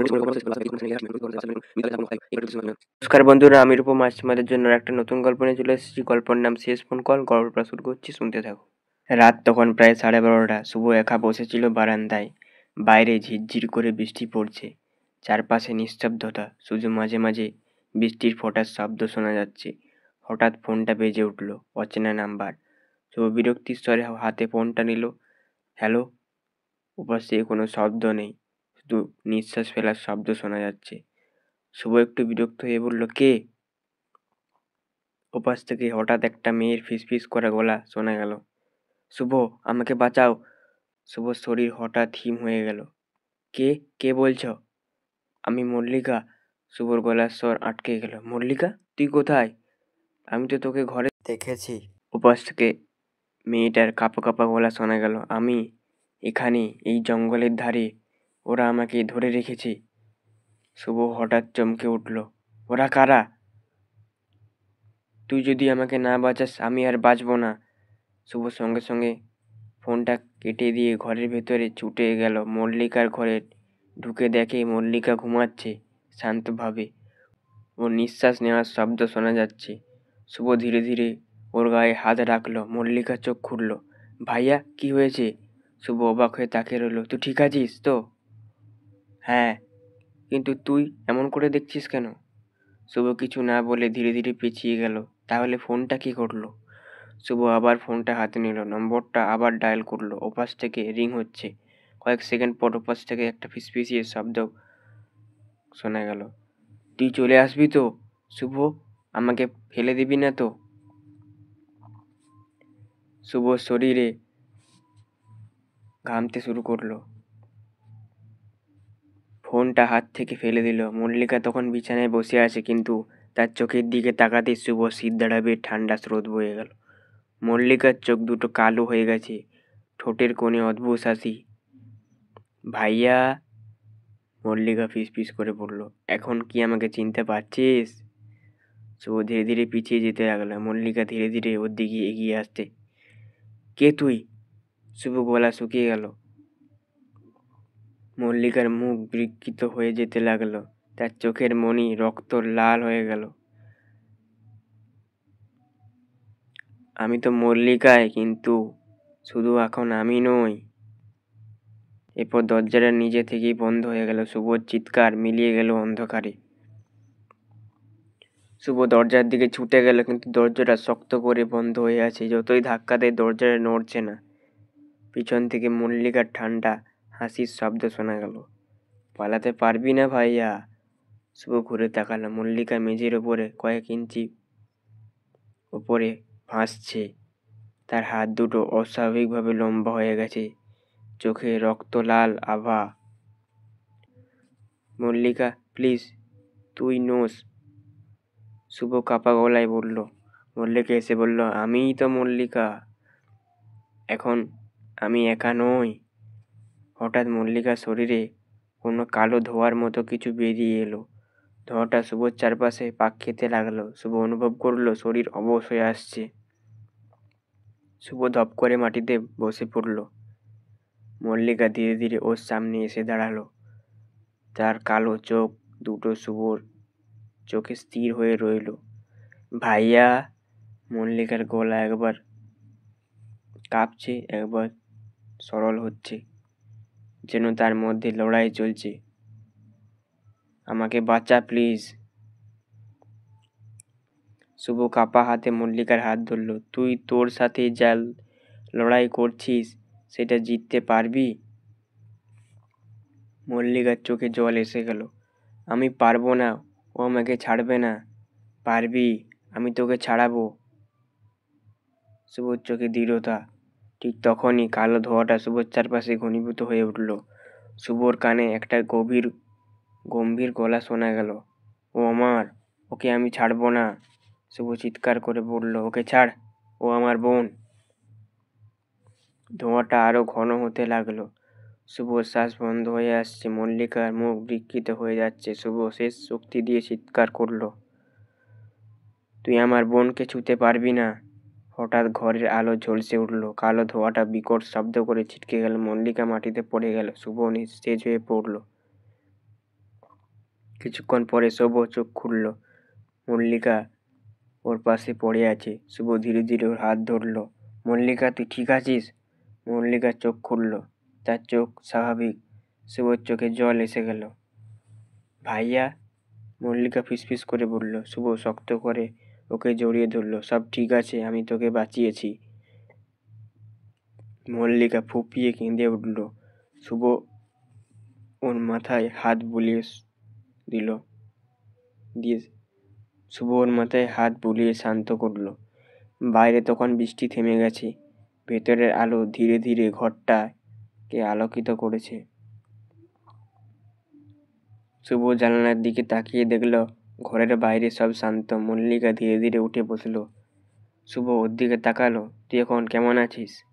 নমস্কার বন্ধুরা, আমি রূপম আজ তোমাদের জন্য একটা নতুন গল্প নিয়ে চলে এসেছি। গল্পের নাম শেষ ফোন কল। গল্পটা শুরু করছি, শুনতে থাকো। রাত তখন প্রায় 12:30। শুভ একা বসেছিল বারান্দায়। বাইরে ঝিরঝির করে বৃষ্টি পড়ছে। চারপাশে নিস্তব্ধতা, শুধু মাঝে মাঝে বৃষ্টির ফোঁটার শব্দ শোনা যাচ্ছে। হঠাৎ ফোনটা বেজে উঠল, অচেনা নাম্বার। শুভ বিরক্তির স্বরে হাতে ফোনটা নিল। হ্যালো। ওপাশে কোনো শব্দ নেই, শুধু নিঃশ্বাস ফেলার শব্দ শোনা যাচ্ছে। শুভ একটু বিরক্ত হয়ে বলল, কে? ওপাশ থেকে হঠাৎ একটা মেয়ের ফিসফিস করা গলা শোনা গেল। শুভ, আমাকে বাঁচাও। শুভর শরীর হঠাৎ হিম হয়ে গেল। কে? কে বলছ? আমি মল্লিকা। শুভর গলার স্বর আটকে গেল। মল্লিকা, তুই কোথায়? আমি তো তোকে ঘরে দেখেছি। ওপাশ থেকে মেয়েটার কাঁপা কাঁপা গলা শোনা গেল। আমি এখানে, এই জঙ্গলের ধারে। ওরা আমাকে ধরে রেখেছে। শুভ হঠাৎ চমকে উঠল। ওরা কারা? তুই যদি আমাকে না বাঁচাস আমি আর বাঁচবো না। শুভ সঙ্গে সঙ্গে ফোনটা কেটে দিয়ে ঘরের ভেতরে ছুটে গেল। মল্লিকার ঘরে ঢুকে দেখে মল্লিকা ঘুমাচ্ছে শান্তভাবে। ওর নিঃশ্বাস নেওয়ার শব্দ শোনা যাচ্ছে। শুভ ধীরে ধীরে ওর গায়ে হাত রাখলো। মল্লিকা চোখ খুলল। ভাইয়া, কি হয়েছে? শুভ অবাক হয়ে তাকিয়ে রইল। তুই ঠিক আছিস তো? হ্যাঁ, কিন্তু তুই এমন করে দেখছিস কেন? শুভ কিছু না বলে ধীরে ধীরে পিছিয়ে গেল। তাহলে ফোনটা কি করলো? শুভ আবার ফোনটা হাতে নিল, নম্বরটা আবার ডায়াল করলো। ওপাশ থেকে রিং হচ্ছে। কয়েক সেকেন্ড পর ওপাশ থেকে একটা ফিসফিসিয়ে শব্দ শোনা গেল। তুই চলে আসবি তো শুভ? আমাকে ফেলে দিবি না তো? শুভ শরীরে ঘামতে শুরু করলো। ফোনটা হাত থেকে ফেলে দিল। মল্লিকা তখন বিছানায় বসে আছে, কিন্তু তার চোখের দিকে তাকাতেই শুভ সিদ্ধারাবের ঠান্ডা স্রোত বয়ে গেল। মল্লিকার চোখ দুটো কালো হয়ে গেছে, ঠোঁটের কোণে অদ্ভুত হাসি। ভাইয়া, মল্লিকা ফিসফিস করে বলল, এখন কি আমাকে চিনতে পারছিস? শুভ ধীরে ধীরে পিছিয়ে যেতে লাগলো। মল্লিকা ধীরে ধীরে ওর দিকে এগিয়ে আসতে। কে তুই? শুভ গলা শুকিয়ে গেল। মল্লিকার মুখ বিকৃত হয়ে যেতে লাগলো। তার চোখের মণি রক্ত লাল হয়ে গেল। আমি তো মল্লিকাই, কিন্তু শুধু এখন আমি নই। এরপর দরজাটা নিজে থেকেই বন্ধ হয়ে গেল। শুভর চিৎকার মিলিয়ে গেল অন্ধকারে। শুভ দরজার দিকে ছুটে গেল, কিন্তু দরজাটা শক্ত করে বন্ধ হয়ে আছে। যতই ধাক্কা দেয় দরজাটা নড়ছে না। পিছন থেকে মল্লিকার ঠান্ডা হাসির শব্দ শোনা গেল। পালাতে পারবি না ভাইয়া। শুভ ঘুরে তাকালো। মল্লিকা মেঝের ওপরে কয়েক ইঞ্চি ওপরে ভাসছে। তার হাত দুটো অস্বাভাবিকভাবে লম্বা হয়ে গেছে, চোখে রক্ত লাল আভা। মল্লিকা, প্লিজ, তুই নোস। শুভ কাপা গলায় বলল। মল্লিকা এসে বলল, আমিই তো মল্লিকা। এখন আমি একা নই। হঠাৎ মল্লিকার শরীরে কোনো কালো ধোঁয়ার মতো কিছু বেরিয়ে এলো। ধোঁয়াটা শুভর চারপাশে পাক খেতে লাগলো। শুভ অনুভব করলো শরীর অবশ হয়ে আসছে। শুভ ধপ করে মাটিতে বসে পড়ল। মল্লিকা ধীরে ধীরে ওর সামনে এসে দাঁড়ালো। তার কালো চোখ দুটো শুভর চোখে স্থির হয়ে রইল। ভাইয়া। মল্লিকার গলা একবার কাঁপছে, একবার সরল হচ্ছে, যেন তার মধ্যে লড়াই চলছে। আমাকে বাঁচা প্লিজ। শুভ কাপা হাতে মল্লিকার হাত ধরল। তুই তোর সাথে যা লড়াই করছিস সেটা জিততে পারবি? মল্লিকার চোখে জল এসে গেল। আমি পারবো না, ও আমাকে ছাড়বে না। পারবি, আমি তোকে ছাড়াবো। শুভর চোখে দৃঢ়তা। ঠিক তখনই কালো ধোঁয়াটা শুভর চারপাশে ঘনীভূত হয়ে উঠল। শুভর কানে একটা গম্ভীর গলা শোনা গেল। ও আমার, ওকে আমি ছাড়বো না। শুভ চিৎকার করে বলল, ওকে ছাড়, ও আমার বোন। ধোঁয়াটা আরো ঘন হতে লাগলো। শুভর শ্বাস বন্ধ হয়ে আসছে। মল্লিকার মুখ বিকৃত হয়ে যাচ্ছে। শুভ শেষ শক্তি দিয়ে চিৎকার করলো, তুই আমার বোনকে ছুঁতে পারবি না। হঠাৎ ঘরের আলো ঝলসে উঠল। কালো ধোঁয়াটা বিকট শব্দ করে ছিটকে গেল। মল্লিকা মাটিতে পড়ে গেল। শুভ নিস্তেজ হয়ে পড়ল। কিছুক্ষণ পরে শুভ চোখ খুলল। মল্লিকা ওর পাশে পড়ে আছে। শুভ ধীরে ধীরে ওর হাত ধরল। মল্লিকা, তুই ঠিক আছিস? মল্লিকার চোখ খুলল। তার চোখ স্বাভাবিক। শুভর চোখে জল এসে গেল। ভাইয়া, মল্লিকা ফিসফিস করে বলল। শুভ শক্ত করে ওকে জড়িয়ে ধরল। সব ঠিক আছে, আমি তোকে বাঁচিয়েছি। মল্লিকা ফুঁপিয়ে কেঁদে উঠল। শুভ ওর মাথায় হাত দিল দিয়ে শুভ ওর মাথায় হাত বুলিয়ে শান্ত করল। বাইরে তখন বৃষ্টি থেমে গেছে। ভেতরের আলো ধীরে ধীরে ঘরটাকে আলোকিত করেছে। শুভ জানালার দিকে তাকিয়ে দেখল ঘরের বাইরে সব শান্ত। মল্লিকা ধীরে ধীরে উঠে বসলো। শুভ ওর দিকে তাকালো। তুই এখন কেমন আছিস?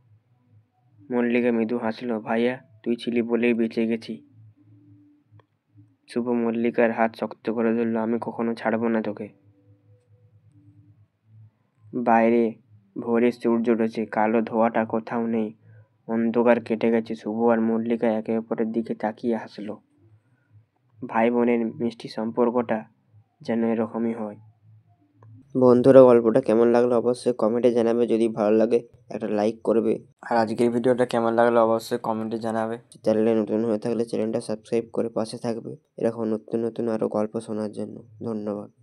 মল্লিকা মৃদু হাসলো। ভাইয়া, তুই ছিলি বলেই বেঁচে গেছি। শুভ মল্লিকার হাত শক্ত করে ধরল। আমি কখনো ছাড়বো না তোকে। বাইরে ভোরের সূর্য উঠেছে। কালো ধোঁয়াটা কোথাও নেই। অন্ধকার কেটে গেছে। শুভ আর মল্লিকা একে অপরের দিকে তাকিয়ে হাসলো। ভাই বোনের মিষ্টি সম্পর্কটা যেন এরকমই হয়। বন্ধুরা, গল্পটা কেমন লাগলো অবশ্যই কমেন্টে জানাবে। যদি ভালো লাগে একটা লাইক করবে। আর আজকের ভিডিওটা কেমন লাগলো অবশ্যই কমেন্টে জানাবে। চ্যানেলে নতুন হয়ে থাকলে চ্যানেলটা সাবস্ক্রাইব করে পাশে থাকবে এরকম নতুন নতুন আরও গল্প শোনার জন্য। ধন্যবাদ।